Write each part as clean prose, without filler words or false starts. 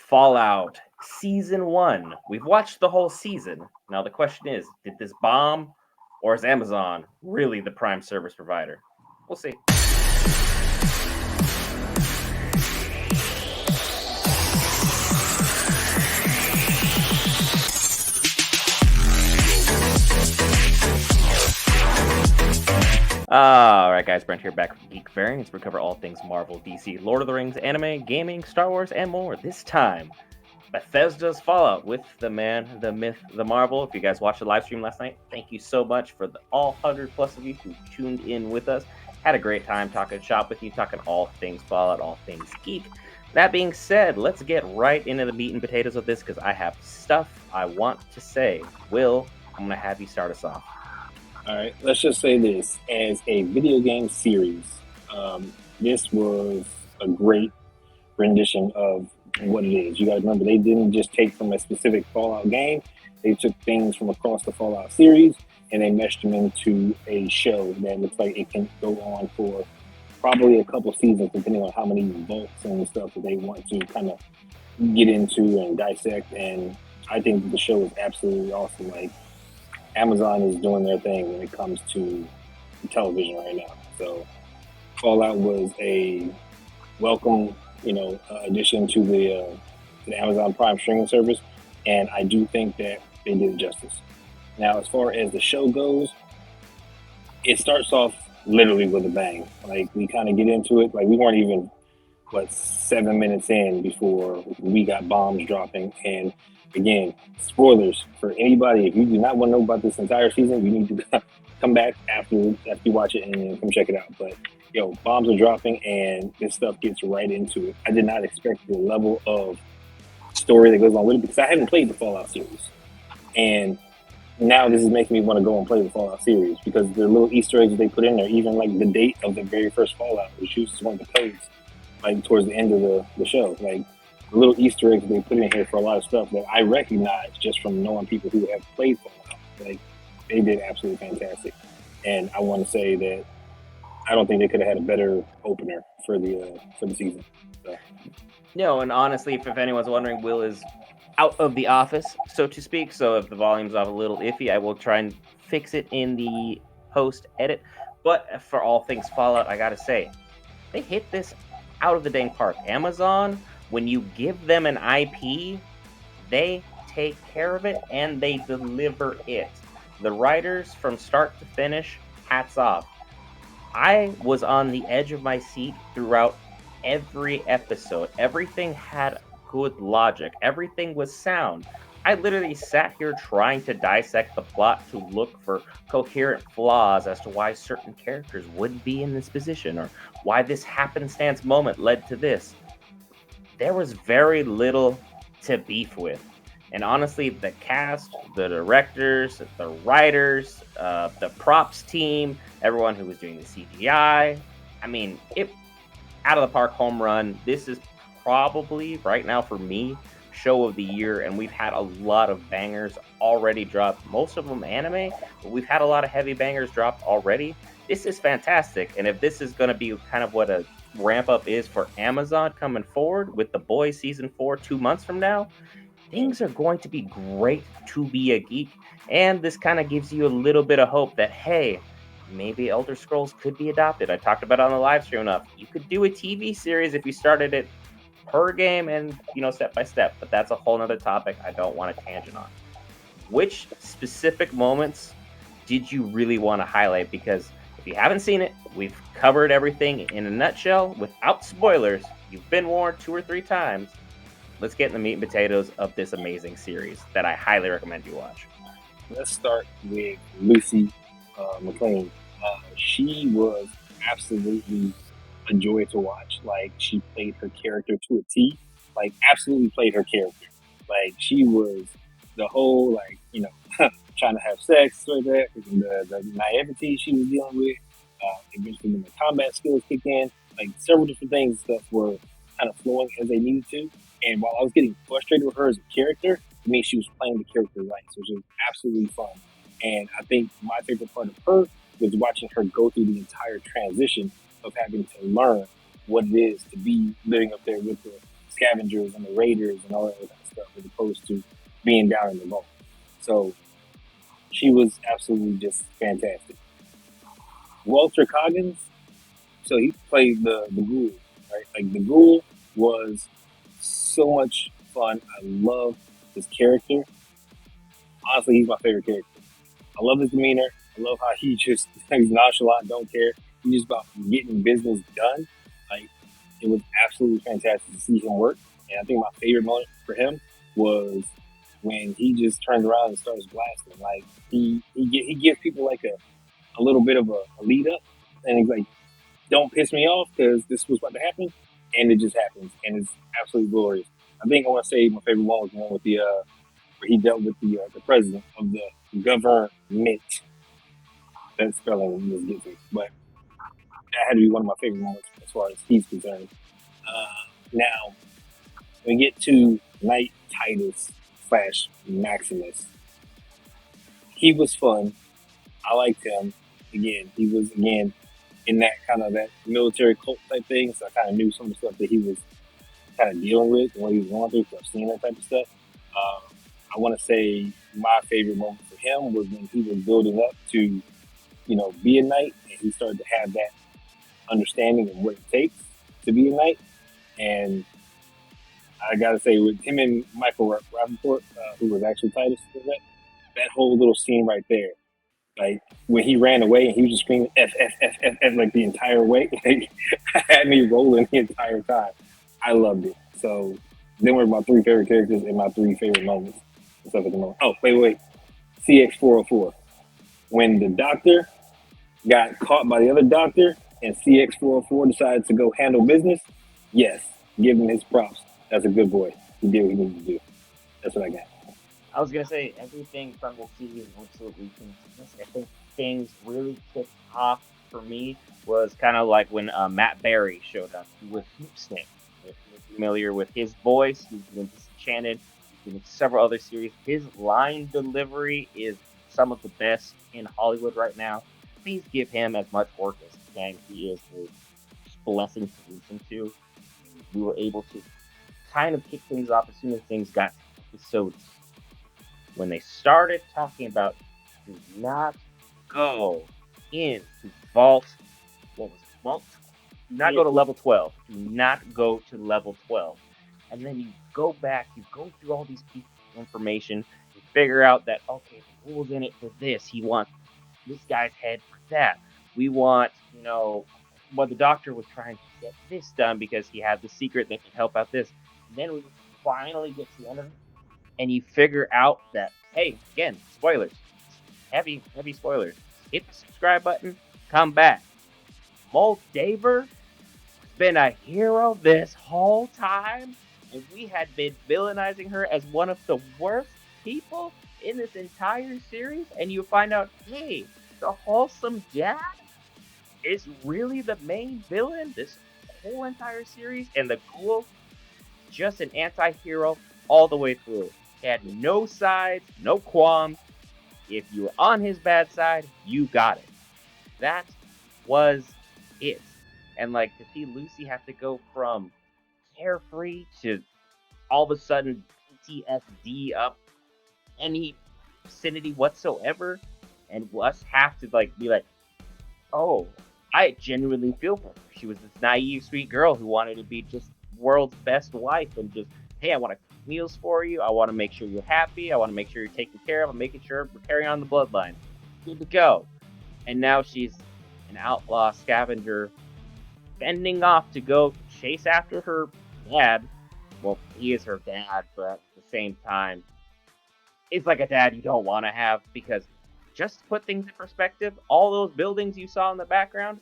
Fallout Season 1. We've watched the whole season. Now, the question is, did this bomb, or is Amazon really the prime service provider? We'll see. All right, guys, Brent here, back with Geek Variants. We cover all things Marvel, DC, Lord of the Rings, anime, gaming, Star Wars, and more. This time, Bethesda's Fallout with the man, the myth, the Marvel. If you guys watched the live stream last night, thank you so much for all 100 plus of you who tuned in with us. Had a great time talking shop with you, talking all things Fallout, all things geek. That being said, let's get right into the meat and potatoes of this because I have stuff I want to say. Will, I'm going to have you start us off. All right, let's just say this. As a video game series, this was a great rendition of what it is. You got to remember, they didn't just take from a specific Fallout game. They took things from across the Fallout series and they meshed them into a show that looks like it can go on for probably a couple seasons, depending on how many vaults and stuff that they want to kind of get into and dissect. And I think that the show is absolutely awesome. Like, Amazon is doing their thing when it comes to television right now. So Fallout was a welcome, addition to the Amazon Prime streaming service, and I do think that they did it justice. Now, as far as the show goes, it starts off literally with a bang. Like, we kind of get into it. Like, we weren't even 7 minutes in before we got bombs dropping. And again, spoilers for anybody. If you do not want to know about this entire season, you need to come back after you watch it and come check it out. But bombs are dropping and this stuff gets right into it. I did not expect the level of story that goes on with it because I haven't played the Fallout series. And now this is making me want to go and play the Fallout series because the little Easter eggs that they put in there, even like the date of the very first Fallout, which uses one of the codes, like towards the end of the show. Like, the little Easter eggs they put in here for a lot of stuff that I recognize just from knowing people who have played Fallout. Like, they did absolutely fantastic. And I want to say that I don't think they could have had a better opener for the season. So. No, and honestly, if anyone's wondering, Will is out of the office, so to speak. So if the volume's off a little iffy, I will try and fix it in the post edit. But for all things Fallout, I gotta say, they hit this out of the dang park. Amazon, when you give them an IP, they take care of it and they deliver it. The writers, from start to finish, hats off. I was on the edge of my seat throughout every episode. Everything had good logic. Everything was sound. I literally sat here trying to dissect the plot to look for coherent flaws as to why certain characters would be in this position or why this happenstance moment led to this. There was very little to beef with. And honestly, the cast, the directors, the writers, the props team, everyone who was doing the CGI, I mean, it out of the park home run. This is probably, right now for me, show of the year, and we've had a lot of bangers already dropped, most of them anime, but we've had a lot of heavy bangers dropped already. This is fantastic, and if this is going to be kind of what a ramp up is for Amazon coming forward with The Boys Season 4 2 months from now, things are going to be great to be a geek, and this kind of gives you a little bit of hope that, hey, maybe Elder Scrolls could be adopted. I talked about it on the live stream enough. You could do a TV series if you started it per game and, step by step, but that's a whole nother topic I don't want to tangent on. Which specific moments did you really want to highlight? Because if you haven't seen it, we've covered everything in a nutshell without spoilers. You've been warned 2 or 3 times. Let's get in the meat and potatoes of this amazing series that I highly recommend you watch. Let's start with Lucy McLean. She was absolutely a joy to watch. Like, she played her character to a T. Like, absolutely played her character. Like, she was the whole, trying to have sex with that, the naivety she was dealing with. Eventually, when the combat skills kicked in, like, several different things that were kind of flowing as they needed to. And while I was getting frustrated with her as a character, I mean, she was playing the character right. So it was absolutely fun. And I think my favorite part of her was watching her go through the entire transition of having to learn what it is to be living up there with the scavengers and the raiders and all that other kind of stuff, as opposed to being down in the vault. So she was absolutely just fantastic. Walter Coggins, so he played the ghoul, right? Like the ghoul was so much fun. I love his character. Honestly, he's my favorite character. I love his demeanor. I love how he just he's nonchalant, don't care. He's just about getting business done. Like it was absolutely fantastic to see him work. And I think my favorite moment for him was when he just turns around and starts blasting. Like he gives people like a little bit of a lead up, and he's like, "Don't piss me off because this was about to happen," and it just happens, and it's absolutely glorious. I think I want to say my favorite one was the one with the where he dealt with the president of the government. That spelling was good, but that had to be one of my favorite moments as far as he's concerned. Now, when we get to Knight Titus slash Maximus, he was fun. I liked him. Again, he was again in that kind of that military cult type thing, so I kind of knew some of the stuff that he was kind of dealing with and what he was going through. So I've seen that type of stuff. I want to say my favorite moment for him was when he was building up to, be a knight, and he started to have that understanding of what it takes to be a knight. And I gotta say, with him and Michael Rappaport, who was actually Titus, that whole little scene right there, like when he ran away and he was just screaming F F F F F like the entire way, like had me rolling the entire time. I loved it. So then were my three favorite characters and my three favorite moments and stuff at the moment. Oh, wait. CX404. When the doctor got caught by the other doctor and CX404 decided to go handle business, yes, give him his props. That's a good boy. He did what he needed to do. That's what I got. I was gonna say everything from the series absolutely fantastic. I think things really kicked off for me was kind of like when Matt Berry showed up with Hoopstick. If you're familiar with his voice, he's been Disenchanted, he's been in several other series. His line delivery is some of the best in Hollywood right now. Please give him as much work as you can. He is a blessing to listen to. We were able to kind of kick things off as soon as things got episodes when they started talking about do not go into Vault. What was it? Vault? Do not go to level 12. Do not go to level 12. And then you go back, you go through all these pieces of information, you figure out that, okay, the rule's in it for this. He wants this guy's head for that. We want, the doctor was trying to get this done because he had the secret that could help out this. And then we finally get to the end of it, and you figure out that, hey, again, spoilers, heavy spoilers. Hit the subscribe button, come back. Moldaver has been a hero this whole time, and we had been villainizing her as one of the worst people in this entire series, and you find out, hey, the wholesome dad is really the main villain this whole entire series, and the ghoul, just an anti-hero all the way through. He had no sides, no qualms. If you were on his bad side, you got it. That was it. And like to see Lucy have to go from carefree to all of a sudden PTSD up any vicinity whatsoever, and us have to be like, oh, I genuinely feel for her. She was this naive, sweet girl who wanted to be just world's best wife and just, hey, I want to cook meals for you. I want to make sure you're happy. I want to make sure you're taken care of. I'm making sure we're carrying on the bloodline. Good to go. And now she's an outlaw scavenger fending off to go chase after her dad. Well, he is her dad, but at the same time, it's like a dad you don't want to have because just to put things in perspective, all those buildings you saw in the background,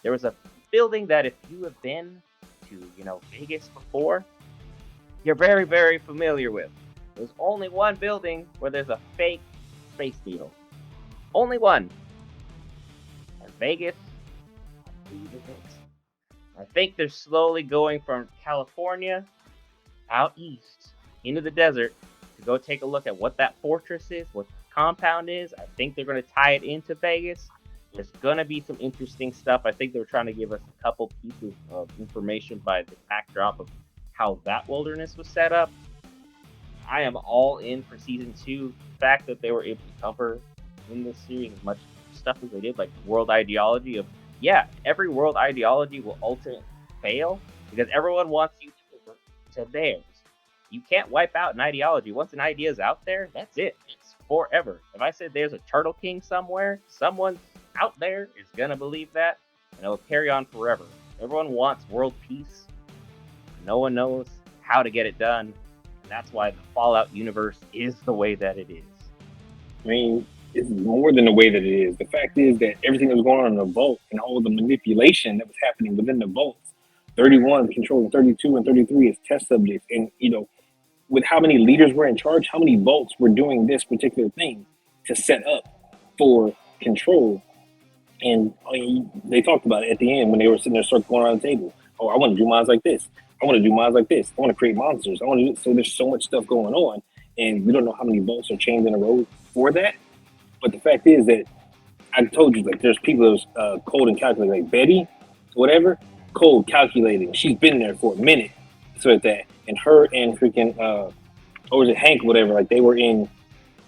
there was a building that if you have been to, Vegas before, you're very, very familiar with. There's only one building where there's a fake Space Needle. Only one. And Vegas, I think they're slowly going from California out east into the desert to go take a look at what that fortress is, what the compound is. I think they're going to tie it into Vegas. There's going to be some interesting stuff. I think they were trying to give us a couple pieces of information by the backdrop of how that wilderness was set up. I am all in for season 2. The fact that they were able to cover in this series as much stuff as they did, like world ideology of, yeah, every world ideology will ultimately fail because everyone wants you to theirs. You can't wipe out an ideology. Once an idea is out there, that's it. It's forever. If I said there's a Turtle King somewhere, someone out there is going to believe that, and it'll carry on forever. Everyone wants world peace. No one knows how to get it done. And that's why the Fallout universe is the way that it is. I mean, it's more than the way that it is. The fact is that everything that was going on in the vault and all the manipulation that was happening within the vaults, 31 controlling 32 and 33 as test subjects. And, with how many leaders were in charge, how many vaults were doing this particular thing to set up for control. And they talked about it at the end when they were sitting there circling around the table. Oh, I want to do mines like this. I want to do mines like this. I want to create monsters. I want to do so. There's so much stuff going on, and we don't know how many vaults are chained in a row for that. But the fact is that I told you, like, there's people that's cold and calculating, like Betty, whatever, cold calculating. She's been there for a minute, so at that, and her and freaking, or was it Hank, whatever, like they were in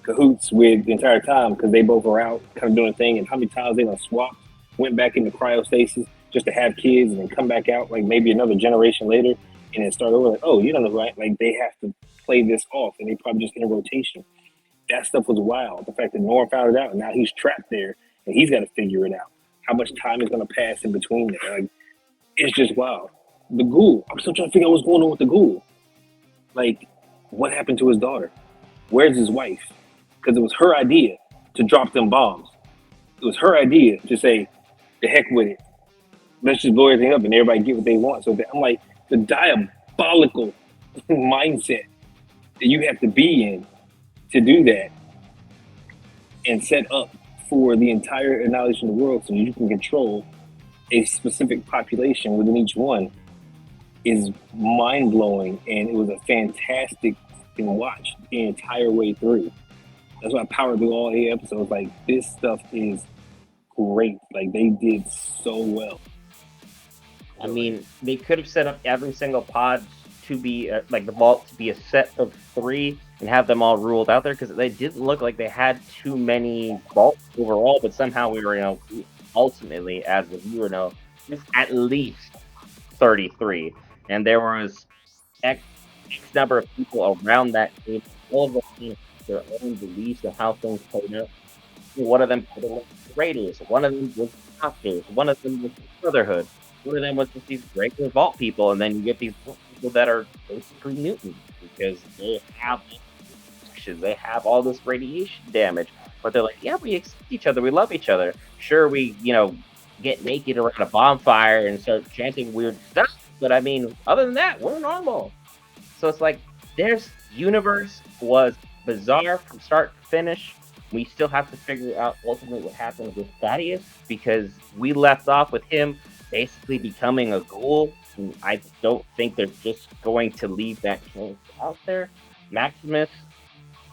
cahoots with the entire time because they both were out kind of doing a thing. And how many times they done swapped, went back into cryostasis just to have kids and then come back out like maybe another generation later and then start over like, oh, you don't know, right? Like they have to play this off and they probably just in a rotation. That stuff was wild. The fact that Norm found it out and now he's trapped there and he's got to figure it out. How much time is going to pass in between there? Like, it's just wild. The ghoul. I'm still trying to figure out what's going on with the ghoul. Like, what happened to his daughter? Where's his wife? Because it was her idea to drop them bombs. It was her idea to say, the heck with it. Let's just blow everything up and everybody get what they want. So I'm like, the diabolical mindset that you have to be in to do that and set up for the entire annihilation of the world so you can control a specific population within each one is mind-blowing, and it was a fantastic watch the entire way through. That's why I powered through all 8 episodes. Like, this stuff is great. Like, they did so well. I mean, they could have set up every single pod to be like the vault to be a set of 3 and have them all ruled out there because they didn't look like they had too many vaults overall. But somehow we were, ultimately, as the viewer know, at least 33, and there was X number of people around that table. All of them had their own beliefs of how things played out. One of them was Raiders, one of them was Doctors, one of them was Brotherhood, one of them was just these regular vault people, and then you get these people that are basically mutants because they have all this radiation damage, but they're like, yeah, we accept each other, we love each other. Sure, we get naked around a bonfire and start chanting weird stuff, but I mean, other than that, we're normal. So it's like their universe was bizarre from start to finish. We still have to figure out ultimately what happened with Thaddeus because we left off with him basically becoming a ghoul. And I don't think they're just going to leave that chance out there. Maximus,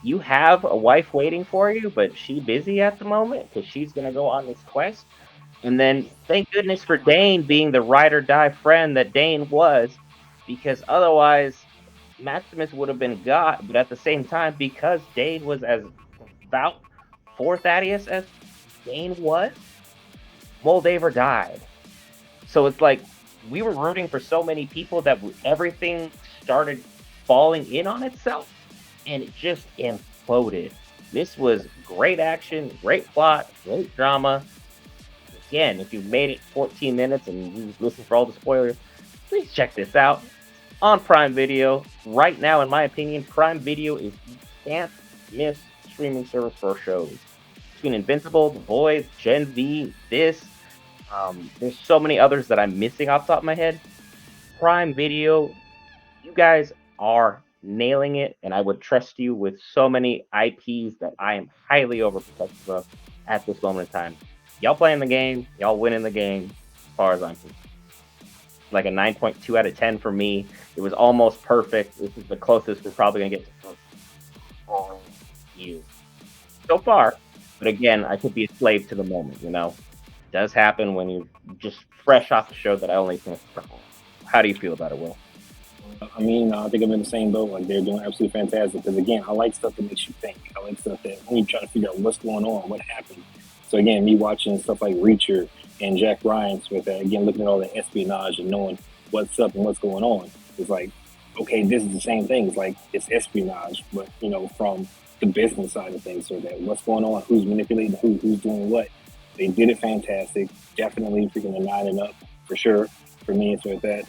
you have a wife waiting for you, but she's busy at the moment because she's going to go on this quest. And then thank goodness for Dane being the ride or die friend that Dane was, because otherwise Maximus would have been got. But at the same time, because Dane was as devout for Thaddeus as Dane was, Moldaver died. So it's like we were rooting for so many people that everything started falling in on itself, and it just imploded. This was great action, great plot, great drama. Again, if you've made it 14 minutes and you listen for all the spoilers, please check this out on Prime Video. Right now, in my opinion, Prime Video is the can't miss streaming service for shows. Between Invincible, The Boys, Gen V, this, there's so many others that I'm missing off the top of my head. Prime Video, you guys are nailing it, and I would trust you with so many IPs that I am highly overprotective of at this moment in time. Y'all playing the game, y'all winning the game, as far as I'm concerned. Like a 9.2 out of 10 for me. It was almost perfect. This is the closest we're probably going to get to you so far. But again, I could be a slave to the moment, It does happen when you're just fresh off the show that I only finished. How do you feel about it, Will? I mean, I think I'm in the same boat. Like they're doing absolutely fantastic. Because again, I like stuff that makes you think. I like stuff that when you try to figure out what's going on, what happened. So again, me watching stuff like Reacher and Jack Ryan's with that, again, looking at all the espionage and knowing what's up and what's going on, it's like, okay, this is the same thing. It's like it's espionage, but from the business side of things. So that what's going on, who's manipulating who's doing what. They did it fantastic. Definitely freaking a 9 and up for sure for me. And so with that.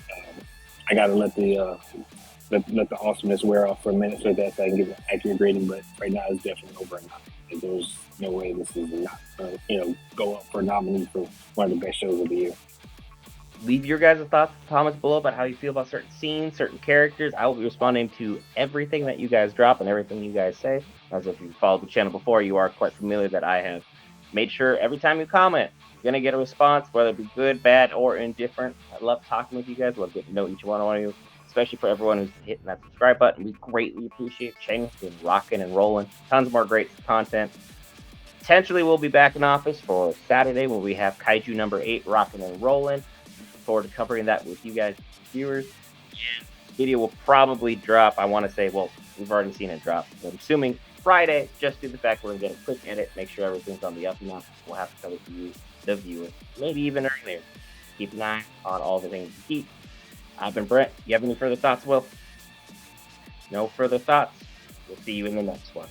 I gotta let the awesomeness wear off for a minute so that I can give an accurate rating. But right now, it's definitely over a 9. Like, there's no way this is not go up for a nominee for one of the best shows of the year. Leave your guys' thoughts in the comments below about how you feel about certain scenes, certain characters. I will be responding to everything that you guys drop and everything you guys say. As if you've followed the channel before, you are quite familiar that I have made sure every time you comment, you're going to get a response, whether it be good, bad, or indifferent. I love talking with you guys. Love getting to know each one of you, especially for everyone who's hitting that subscribe button. We greatly appreciate it. Channel's been rocking and rolling. Tons more great content. Potentially, we'll be back in office for Saturday when we have Kaiju number 8 rocking and rolling. Looking forward to covering that with you guys, viewers. And video will probably drop. I want to say, well, we've already seen it drop. So I'm assuming Friday, just due to the fact we're going to get a quick edit, make sure everything's on the up and up. We'll have to cover for you, the viewer, maybe even earlier. Keep an eye on all the things Geek. I've been Brent. You have any further thoughts, Will? No further thoughts. We'll see you in the next one.